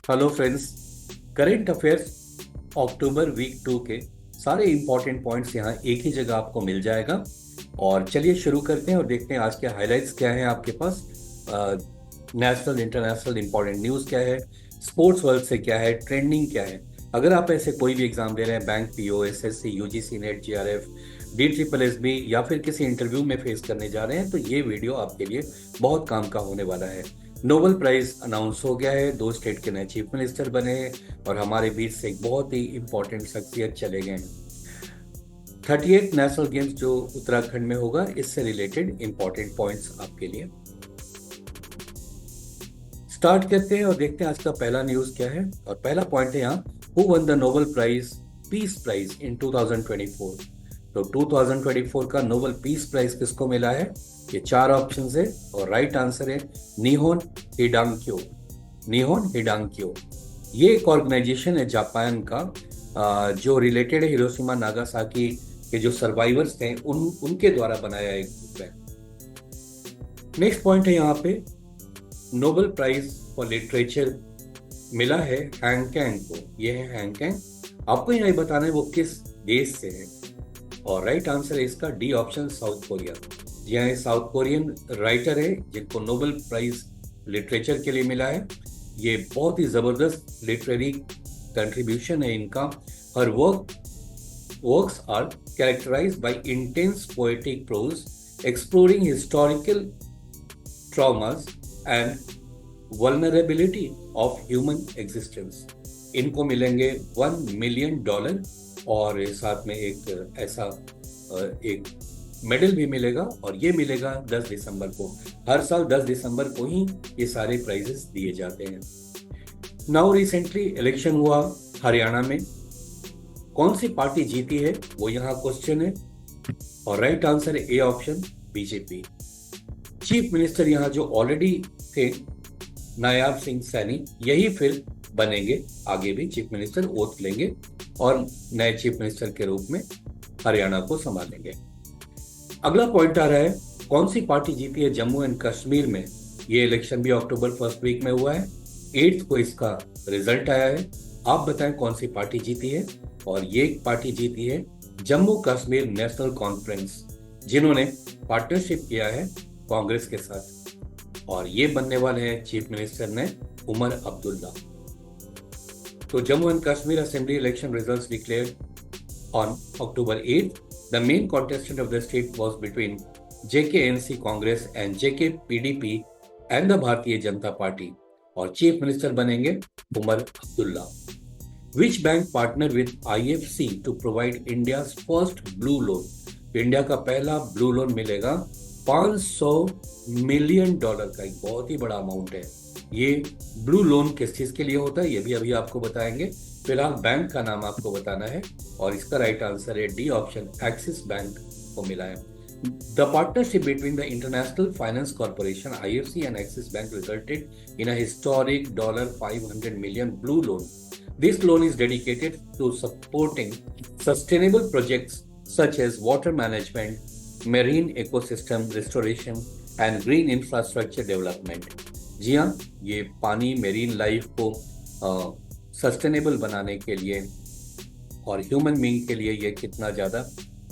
Hello friends. Current affairs अक्टूबर week 2 के सारे important points यहाँ एक ही जगह आपको मिल जाएगा। और चलिए शुरू करते हैं और देखते हैं आज के हाइलाइट्स क्या हैं आपके पास। नेशनल इंटरनेशनल इंपॉर्टेंट न्यूज़ क्या है, स्पोर्ट्स वर्ल्ड से क्या है, ट्रेंडिंग क्या है। अगर आप ऐसे कोई भी एग्जाम दे रहे हैं, bank PO, SSC, UGC NET, JRF, D triple S B या फिर किसी इंटरव्यू में फेस करने जा रहे हैं, तो ये वीडियो आपके लिए बहुत काम का होने वाला है। नोबेल प्राइज अनाउंस हो गया है, 2 स्टेट के नए चीफ मिनिस्टर बने हैं और हमारे बीच से एक बहुत ही इंपॉर्टेंट शख्सियत चले गए हैं। 38 नेशनल गेम्स जो उत्तराखंड में होगा, इससे रिलेटेड इंपॉर्टेंट पॉइंट्स आपके लिए। स्टार्ट करते हैं और देखते हैं आज का पहला न्यूज क्या है। और पहला पॉइंट है यहाँ, who won the Nobel prize peace prize in 2024। तो 2024 का नोबेल पीस प्राइज किसको मिला है? ये 4 ऑप्शन है और राइट आंसर है निहोन हिडांक्यो। निहोन हिडांक्यो ये एक ऑर्गेनाइजेशन है जापान का, जो रिलेटेड है हिरोशिमा नागासाकी के जो सर्वाइवर्स थे उनके द्वारा बनाया एक ग्रुप है। नेक्स्ट पॉइंट है यहाँ पे, नोबेल प्राइज फॉर लिटरेचर मिला है हैंगकैंग को। ये है हैंगकैंग। आपको यहाँ बताना है वो किस देश से है और राइट आंसर है इसका डी ऑप्शन, साउथ कोरिया। जी हाँ, साउथ कोरियन राइटर है जिनको नोबेल प्राइज लिटरेचर के लिए मिला है। ये बहुत ही जबरदस्त लिटरेरी कंट्रीब्यूशन है इनका। Her works are characterised by intense poetic prose exploring historical traumas and vulnerability of human existence. इनको मिलेंगे $1 मिलियन और साथ में एक ऐसा एक मेडल भी मिलेगा और ये मिलेगा 10 दिसंबर को। हर साल 10 दिसंबर को ही ये सारे प्राइजेस दिए जाते हैं। नाउ रिसेंटली इलेक्शन हुआ हरियाणा में, कौन सी पार्टी जीती है वो यहाँ क्वेश्चन है और राइट आंसर है A option, BJP. Chief minister यहाँ जो ऑलरेडी थे नायाब सिंह सैनी, यही फिर बनेंगे, आगे भी चीफ मिनिस्टर ओथ लेंगे और नए चीफ मिनिस्टर के रूप में हरियाणा को संभालेंगे। अगला पॉइंट आ रहा है, कौन सी पार्टी जीती है जम्मू एंड कश्मीर में। ये इलेक्शन भी अक्टूबर फर्स्ट वीक में हुआ है, 8 को इसका रिजल्ट आया है। आप बताएं कौन सी पार्टी जीती है। और ये पार्टी जीती है जम्मू कश्मीर नेशनल कॉन्फ्रेंस, जिन्होंने पार्टनरशिप किया है कांग्रेस के साथ और ये बनने वाले हैं चीफ मिनिस्टर ने उमर अब्दुल्ला। तो Jammu and Kashmir assembly election results declared on October 8th. The main contestant of the state was between JKNC Congress and JK PDP and the Bharatiya Janata party और चीफ मिनिस्टर बनेंगे Omar Abdullah. Which bank partnered with IFC to provide India's first blue loan? India का पहला blue loan मिलेगा $500 million का, एक बहुत ही बड़ा amount है। ये ब्लू लोन किस चीज के लिए होता है ये भी अभी आपको बताएंगे। फिलहाल बैंक का नाम आपको बताना है और इसका राइट आंसर है डी ऑप्शन, एक्सिस बैंक को मिला है। The partnership between the international finance corporation IFC and axis bank resulted in a historic $500 million blue loan. This loan is dedicated to supporting sustainable projects such as water management, marine ecosystem restoration and green infrastructure development. जी हाँ, ये पानी, marine life को sustainable बनाने के लिए और human being के लिए ये कितना ज़्यादा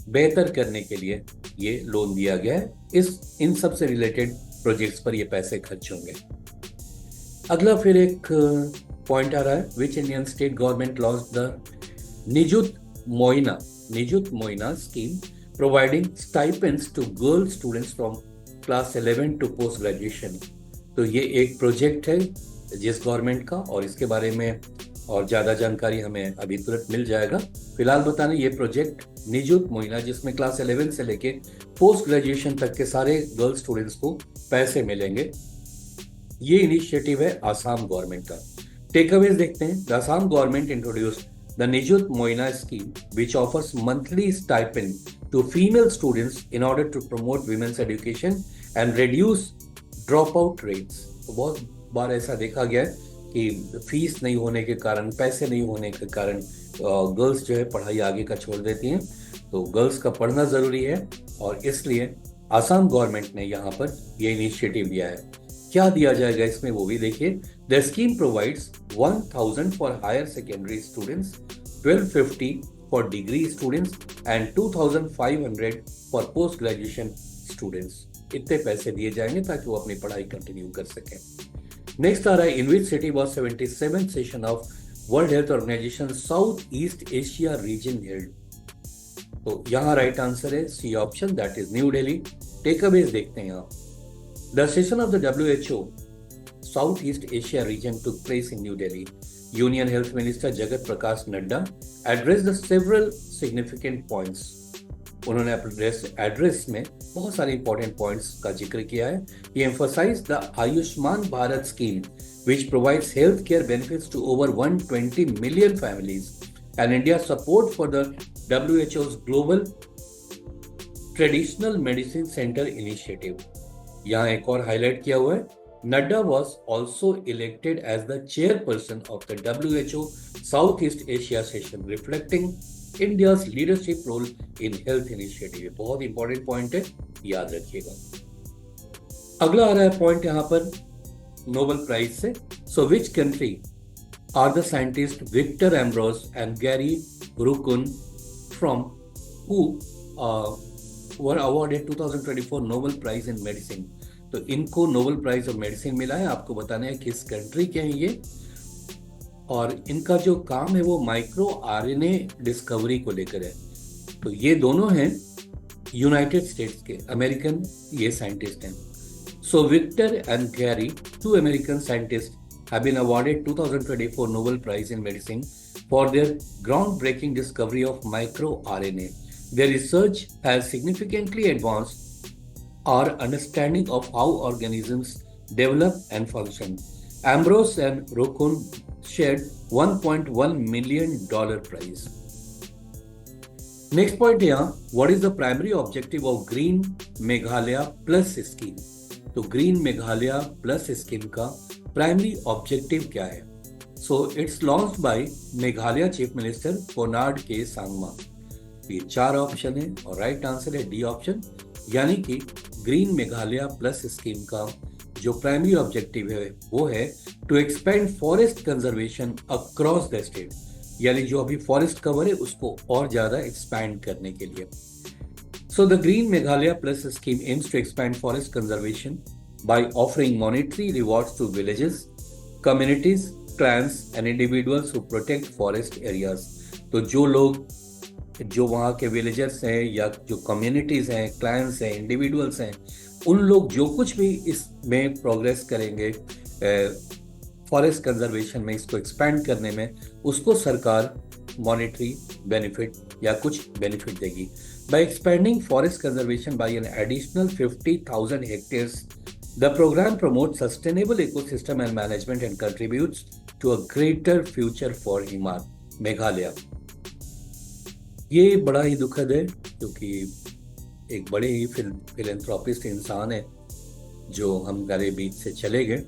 बेहतर करने के लिए ये लोन दिया गया है। इन सब से रिलेटेड प्रोजेक्ट्स पर ये पैसे खर्च होंगे। अगला फिर एक पॉइंट आ रहा है, which Indian state government launch the Nijut Moina scheme providing stipends to girl students from class 11 to post graduation. तो ये एक प्रोजेक्ट है जिस गवर्नमेंट का, और इसके बारे में और ज़्यादा जानकारी हमें अभी तुरंत मिल जाएगा। फिलहाल बताने ये प्रोजेक्ट निजुत मोइना, जिसमें क्लास 11 से लेके पोस्ट ग्रेजुएशन तक के सारे गर्ल स्टूडेंट्स को पैसे मिलेंगे। ये इनिशिएटिव है आसाम गवर्नमेंट का। टेकअवेज देखते हैं। The Assam government introduced the Nijut Moina scheme which offers monthly stipend to female students in order to promote women's education and reduce drop out rates. तो बहुत बार ऐसा देखा गया है कि फीस नहीं होने के कारण, पैसे नहीं होने के कारण गर्ल्स जो है पढ़ाई आगे का छोड़ देती हैं। तो गर्ल्स का पढ़ना ज़रूरी है और इसलिए आसाम गवर्नमेंट ने यहाँ पर ये इनिशिएटिव लिया है। क्या दिया जाएगा इसमें वो भी देखिए। The scheme provides 1000 for higher secondary students, 1250 for degree students and 2500 for post graduation students. इतने पैसे दिए जाएंगे ताकि वो अपनी पढ़ाई कंटिन्यू कर सकें। नेक्स्ट आ रहा है, in which city was 77th session of World Health Organization South East Asia region held. तो यहाँ राइट आंसर है C option, that is New Delhi. Takeaways देखते हैं यहाँ। The session of the WHO South East Asia region took place in New Delhi. Union Health Minister Jagat Prakash Nadda addressed the several significant points. उन्होंने अपने address में बहुत सारे important points का जिक्र किया है। He emphasized the Ayushman Bharat scheme, which provides health care benefits to over 120 million families, and India's support for the WHO's Global Traditional Medicine Center initiative. यहाँ एक और हाईलाइट किया हुआ है, Nadda was also elected as the chairperson of the WHO South East Asia session, reflecting India's leadership role in health initiative. बहुत important point है, याद रखिएगा। अगला आ रहा है पॉइंट यहाँ पर नोबेल प्राइज से। So which country are the scientist Victor Ambros and Gary Ruvkun from who were awarded 2024 Nobel prize in medicine. तो इनको नोबेल प्राइज ऑफ मेडिसिन मिला है। आपको बताना है किस कंट्री के हैं ये, और इनका जो काम है वो माइक्रो RNA डिस्कवरी को लेकर है। तो ये दोनों हैं यूनाइटेड स्टेट्स के अमेरिकन ये साइंटिस्ट हैं। So Victor and Gary, two American scientist have been awarded 2024 Nobel prize in medicine for their ground breaking discovery of micro RNA. Their research has significantly advanced our understanding of how organisms develop and function. Ambrose and Rokun shared $1.1 million prize. Next point here, what is the primary objective of Green Meghalaya Plus scheme? तो Green Meghalaya Plus scheme का primary objective क्या है? So it's launched by Meghalaya Chief Minister Konark K. Sangma. ये 4 option है और right answer है D option, यानी कि ग्रीन मेघालय प्लस स्कीम का जो प्राइमरी ऑब्जेक्टिव है वो है to expand forest conservation across the state, यानी जो अभी फॉरेस्ट कवर है उसको और ज्यादा एक्सपैंड करने के लिए। So the green Meghalaya plus scheme aims to expand forest conservation by offering monetary rewards to villages, communities, clans and individuals who protect forest areas. तो जो लोग, जो वहाँ के विलेजर्स हैं या जो कम्युनिटीज हैं, क्लाइंट्स हैं, इंडिविजुअल्स हैं, उन लोग जो कुछ भी इसमें प्रोग्रेस करेंगे फॉरेस्ट कंजर्वेशन में, इसको एक्सपैंड करने में, उसको सरकार मॉनेटरी बेनिफिट या कुछ बेनिफिट देगी। By expanding forest conservation by an additional 50,000 hectares, the programme promote sustainable ecosystem and management and contributes to a greater future for Meghalaya. ये बड़ा ही दुखद है क्योंकि एक बड़े ही फिलैंथ्रोपिस्ट इंसान है जो हमारे बीच से चले गए।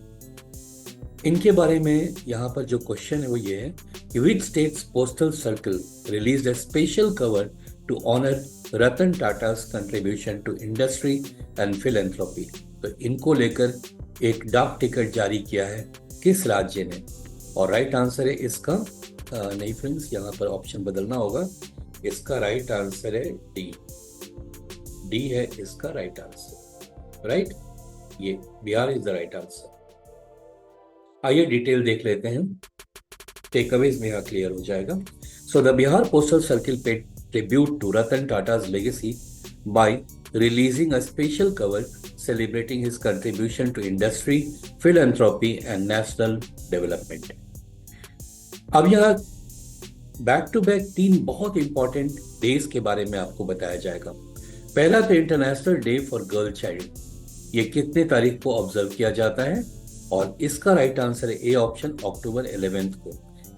इनके बारे में यहाँ पर जो क्वेश्चन है वो ये है कि which states postal circle released a special cover to honour Ratan Tata's contribution to industry and philanthropy. तो इनको लेकर एक डाक टिकट जारी किया है किस राज्य ने, और राइट आंसर है इसका नहीं फ्रेंड्स, यहाँ पर ऑप्शन बदलना होगा। इसका राइट आंसर है डी है इसका राइट आंसर, राइट, ये Bihar is the right answer. आइए डिटेल देख लेते हैं, टेकअवेज में यहाँ क्लियर हो जाएगा। So the Bihar postal circle paid tribute to Ratan Tata's legacy by releasing a special cover celebrating his contribution to industry, philanthropy and national development. अब यहाँ बैक टू बैक 3 बहुत इंपॉर्टेंट डेज के बारे में आपको बताया जाएगा। पहला तो international day for girl child, ये कितने तारीख को ऑब्जर्व किया जाता है, और इसका राइट आंसर है ए ऑप्शन, अक्टूबर 11 को।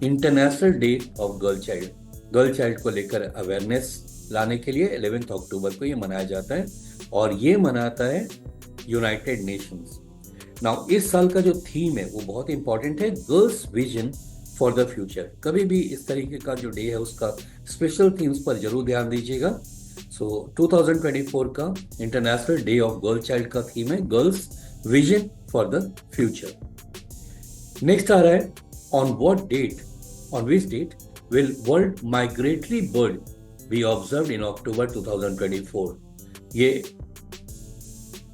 International day of girl child, girl child को लेकर अवेयरनेस लाने के लिए 11 अक्टूबर को ये मनाया जाता है, और ये मनाता है यूनाइटेड नेशंस। नाउ इस साल का जो थीम है वो बहुत इंपॉर्टेंट है, girls vision for the future. कभी भी इस तरीके का जो डे है उसका स्पेशल थीम्स पर जरूर ध्यान दीजिएगा। सो 2024 का international day of girl child का थीम है girls vision for the future. Next आ रहा है on which date will world migratory bird be observed in October 2024। ये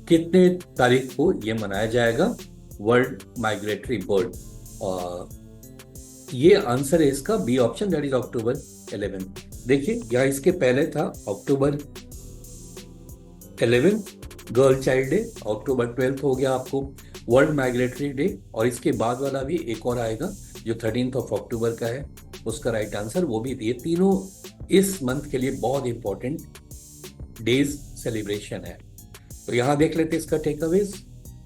कितने तारीख को ये मनाया जाएगा वर्ल्ड माइग्रेटरी बर्ड? और ये आंसर है इसका B option, that is October 11। देखिए यहाँ इसके पहले था October 11 girl child day, October 12 हो गया आपको वर्ल्ड माइग्रेटरी डे, और इसके बाद वाला भी एक और आएगा जो 13 अक्टूबर का है, उसका राइट आंसर वो भी। ये तीनों इस मंथ के लिए बहुत इंपॉर्टेंट डेज सेलिब्रेशन है। तो यहां देख लेते हैं इसका takeaways.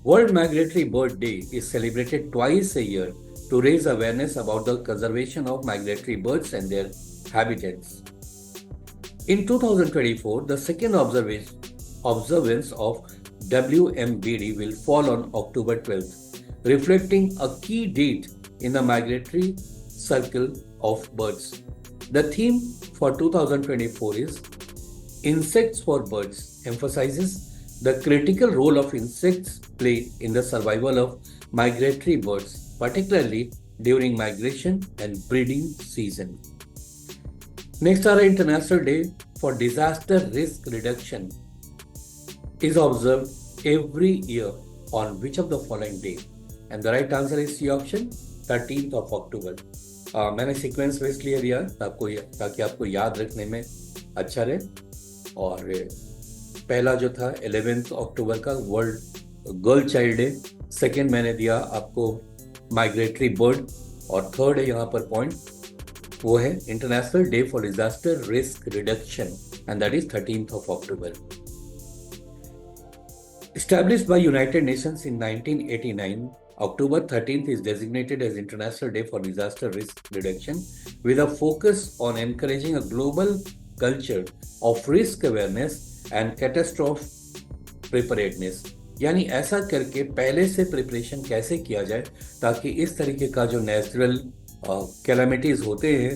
World migratory bird day is celebrated twice a year to raise awareness about the conservation of migratory birds and their habitats. In 2024, the second observance of WMBD will fall on October 12th, reflecting a key date in the migratory cycle of birds. The theme for 2024 is Insects for Birds, emphasizes the critical role of insects play in the survival of migratory birds, particularly during migration and breeding season. Next, our International Day for Disaster Risk Reduction is observed every year on which of the following day? And the right answer is C option, 13th of October. मैंने sequence wise clear किया ताकि आपको याद रखने में अच्छा रहे। और पहला जो था 11 अक्टूबर का world girl child day, second मैंने दिया आपको माइग्रेटरी बर्ड, और थर्ड है यहाँ पर पॉइंट वो है international day for disaster risk reduction, and that is 13th of October. Established by United Nations in 1989, October 13th is designated as International Day for Disaster Risk Reduction, with a focus on encouraging a global culture of risk awareness and catastrophe preparedness. यानी ऐसा करके पहले से preparation कैसे किया जाए ताकि इस तरीके का जो नेचुरल कैलामिटीज होते हैं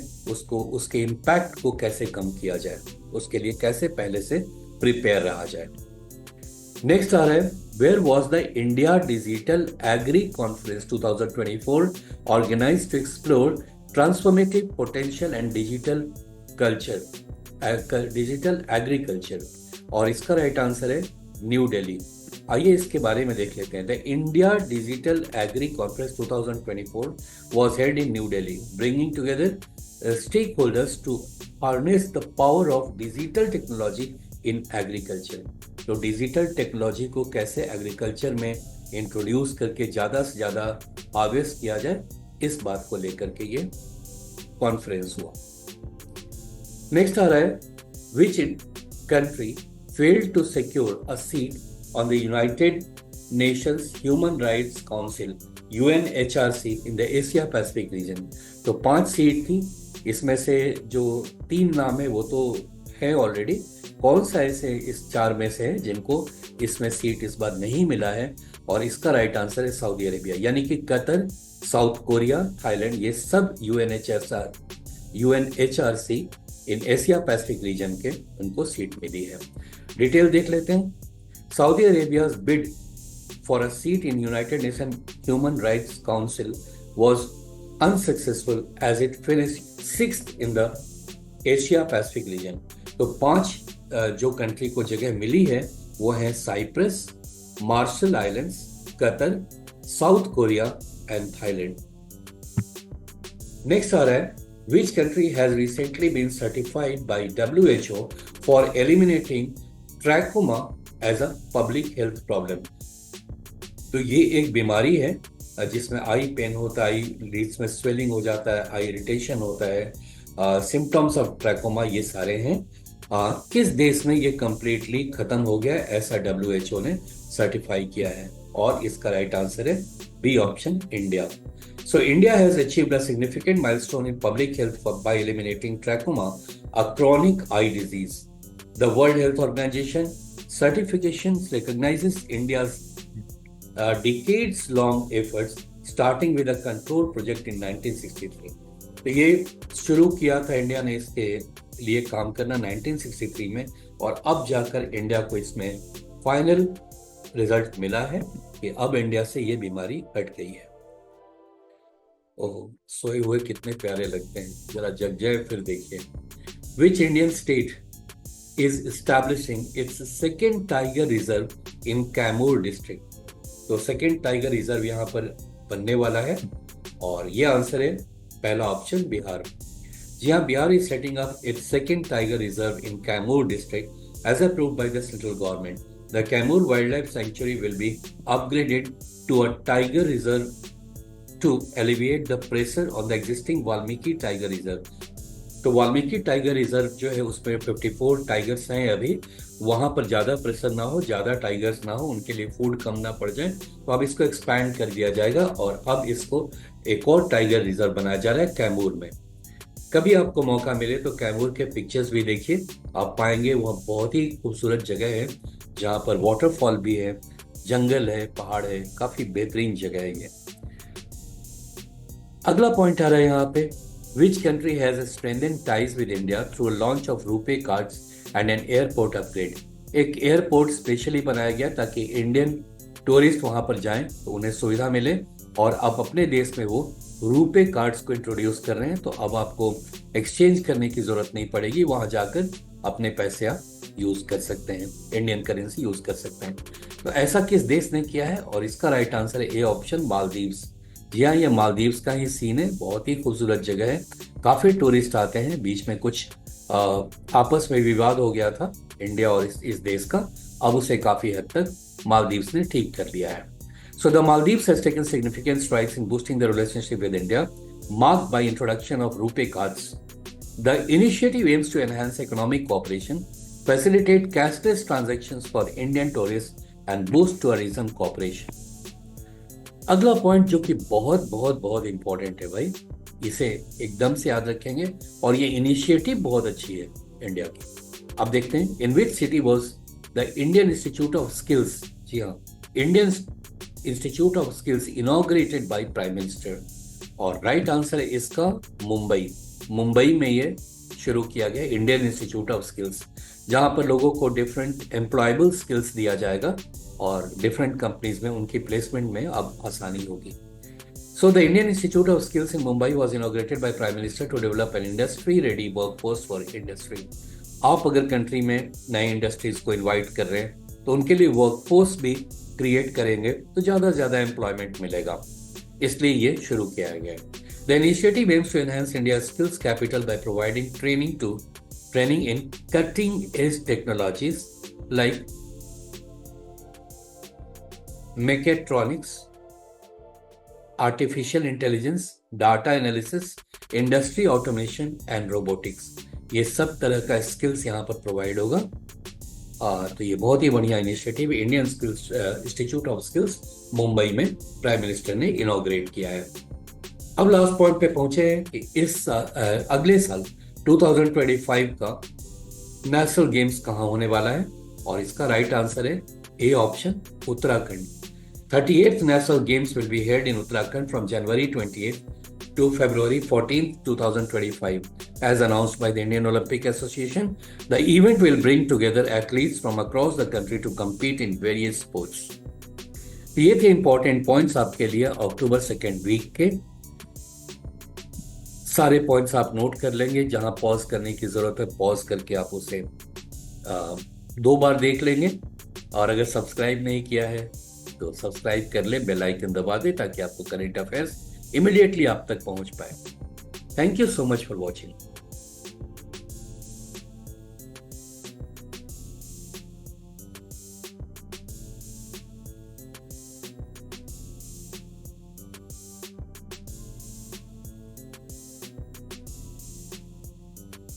उसके इम्पैक्ट को कैसे कम किया जाए, उसके लिए कैसे पहले से प्रिपेयर रहा जाए। नेक्स्ट आ रहा है where was the India digital agri conference 2024 organised to explore transformative potential and digital agriculture, और इसका राइट आंसर है न्यू दिल्ली। आइए इसके बारे में देख लेते हैं। The India digital agri conference 2024 was held in New Delhi, bringing together stakeholders to harness the power of digital technology in agriculture. तो डिजिटल टेक्नोलॉजी को कैसे एग्रीकल्चर में इंट्रोड्यूस करके ज़्यादा से ज़्यादा हार्वेस्ट किया जाए, इस बात को लेकर के ये कॉन्फ्रेंस हुआ। नेक्स्ट आ रहा है which country failed to secure a seat on the United Nations Human Rights Council UNHRC in the Asia Pacific region। तो 5 सीट थी, इसमें से जो 3 नाम है वो तो है ऑलरेडी, कौन सा ऐसे इस 4 में से है जिनको इसमें सीट इस बार नहीं मिला है, और इसका राइट आंसर है सऊदी अरेबिया, यानी कि कतर, साउथ कोरिया, थाईलैंड, ये सब UNHRC in Asia Pacific region के उनको सीट मिली है। डिटेल देख लेते हैं। Saudi Arabia's bid for a seat in United Nations Human Rights Council was unsuccessful as it finished 6th in the Asia Pacific region। तो 5 जो कंट्री को जगह मिली है वो है Cyprus, Marshall Islands, Qatar, South Korea and Thailand. Next आ रहा है which country has recently been certified by WHO for eliminating trachoma as a public health problem। तो ये एक बीमारी है जिसमें आई पेन होता है, आई लीड्स में स्वेलिंग हो जाता है, आई इरिटेशन होता है, सिम्टम्स ऑफ ट्रैकोमा ये सारे हैं। किस देश में ये कंप्लीटली खत्म हो गया, ऐसा WHO ने सर्टिफाई किया है, और इसका राइट आंसर है B option, India. So India has achieved a significant milestone in public health by eliminating trachoma, a chronic eye disease. The World Health Organization certification recognizes India's decades-long efforts, starting with a control project in 1963. तो ये शुरू किया था India ने इसके लिए काम करना 1963 में, और अब जाकर इंडिया को इसमें फाइनल रिजल्ट मिला है कि अब इंडिया से ये बीमारी हट गई है। ओह, सोए हुए कितने प्यारे लगते हैं, जरा जग जाए फिर देखिए। विच Indian state is establishing its second tiger reserve in Kaimur district? तो सेकेंड टाइगर रिजर्व यहाँ पर बनने वाला है और ये आंसर है पहला ऑप्शन बिहार। जी हाँ, Bihar is setting up its second tiger reserve in Kaimur district as approved by the central government. The Kaimur wildlife sanctuary will be upgraded to a tiger reserve to alleviate the pressure on the existing Valmiki tiger reserve. तो Valmiki tiger reserve जो है उसमें 54 tigers हैं अभी, वहां पर ज्यादा pressure ना हो, ज्यादा टाइगर्स ना हो, उनके लिए फूड कम ना पड़ जाए, तो अब इसको एक्सपैंड कर दिया जाएगा और अब इसको एक और टाइगर रिजर्व बनाया जा रहा है कैमूर में। कभी आपको मौका मिले तो कैमूर के पिक्चर्स भी देखिए, आप पाएंगे वह बहुत ही खूबसूरत जगह है जहाँ पर वाटरफॉल भी है, जंगल है, पहाड़ है, काफी बेहतरीन जगह है ये। अगला पॉइंट आ रहा है यहाँ पे, which country has strengthened ties with India through launch of RuPay cards and an airport upgrade. एक एयरपोर्ट स्पेशली बनाया गया ताकि इंडियन टूरिस्ट वहां पर जाएं तो उन्हें सुविधा मिले, और अब अपने देश में वो रुपे कार्ड्स को इंट्रोड्यूस कर रहे हैं, तो अब आपको एक्सचेंज करने की जरूरत नहीं पड़ेगी, वहां जाकर अपने पैसे आप यूज कर सकते हैं, इंडियन करेंसी यूज कर सकते हैं। तो ऐसा किस देश ने किया है, और इसका राइट आंसर है ए ऑप्शन, मालदीव्स। जी हाँ, ये मालदीव्स का ही सीन है, बहुत ही खूबसूरत जगह है, काफी टूरिस्ट आते हैं। बीच में कुछ आपस में विवाद हो गया था इंडिया और इस देश का, अब उसे काफी हद तक मालदीव्स ने ठीक कर लिया है। So the Maldives has taken significant strides in boosting the relationship with India, marked by introduction of RuPay cards. The initiative aims to enhance economic cooperation, facilitate cashless transactions for Indian tourist and boost tourism cooperation. अगला point जो कि बहुत बहुत बहुत important है भाई, इसे एकदम से याद रखेंगे, और ये इनिशिएटिव बहुत अच्छी है इंडिया की। अब देखते हैं, in which city was the Indian institute of Skills, जी हाँ, Indian institute of Skills inaugurated by prime minister, और राइट आंसर है इसका मुंबई। मुंबई में ये शुरू किया गया इंडियन इंस्टीट्यूट ऑफ स्किल्स, जहां पर लोगों को डिफरेंट एम्प्लॉयबल स्किल्स दिया जाएगा और डिफरेंट कंपनीज में उनकी प्लेसमेंट में अब आसानी होगी। So the Indian institute of skills in Mumbai was inaugurated by prime minister to develop an industry ready workforce for industry. आप अगर कंट्री में नए इंडस्ट्रीज को इनवाइट कर रहे हैं तो उनके लिए वर्कफोर्स भी क्रिएट करेंगे तो ज्यादा से ज्यादा एम्प्लॉयमेंट मिलेगा, इसलिए ये शुरू किया गया है। The initiative aims to enhance India skills capital by providing training in cutting edge technologies like mechatronics, artificial intelligence, data analysis, industry automation and robotics। ये सब तरह का स्किल्स यहाँ पर प्रोवाइड होगा। तो ये बहुत ही बढ़िया initiative Indian skills institute of skills Mumbai में प्राइम मिनिस्टर ने इनॉग्रेट किया है। अब लास्ट पॉइंट पे पहुंचे हैं कि इस अगले साल 2025 का नेशनल गेम्स कहाँ होने वाला है, और इसका राइट आंसर है A option, Uttarakhand. 38th National Games will be held in Uttarakhand from January 28th to February 14th, 2025. As announced by the Indian Olympic Association, the event will bring together athletes from across the country to compete in various sports. ये थे important points आपके लिए अक्टूबर second week के। सारे points आप note कर लेंगे, जहां पॉज करने की जरूरत है पॉज करके आप उसे 2 बार देख लेंगे, और अगर सब्सक्राइब नहीं किया है तो सब्सक्राइब कर ले, बेल आइकन दबा दे ताकि आपको करंट अफेयर्स इमीडिएटली आप तक पहुंच पाए। Thank you so much for watching.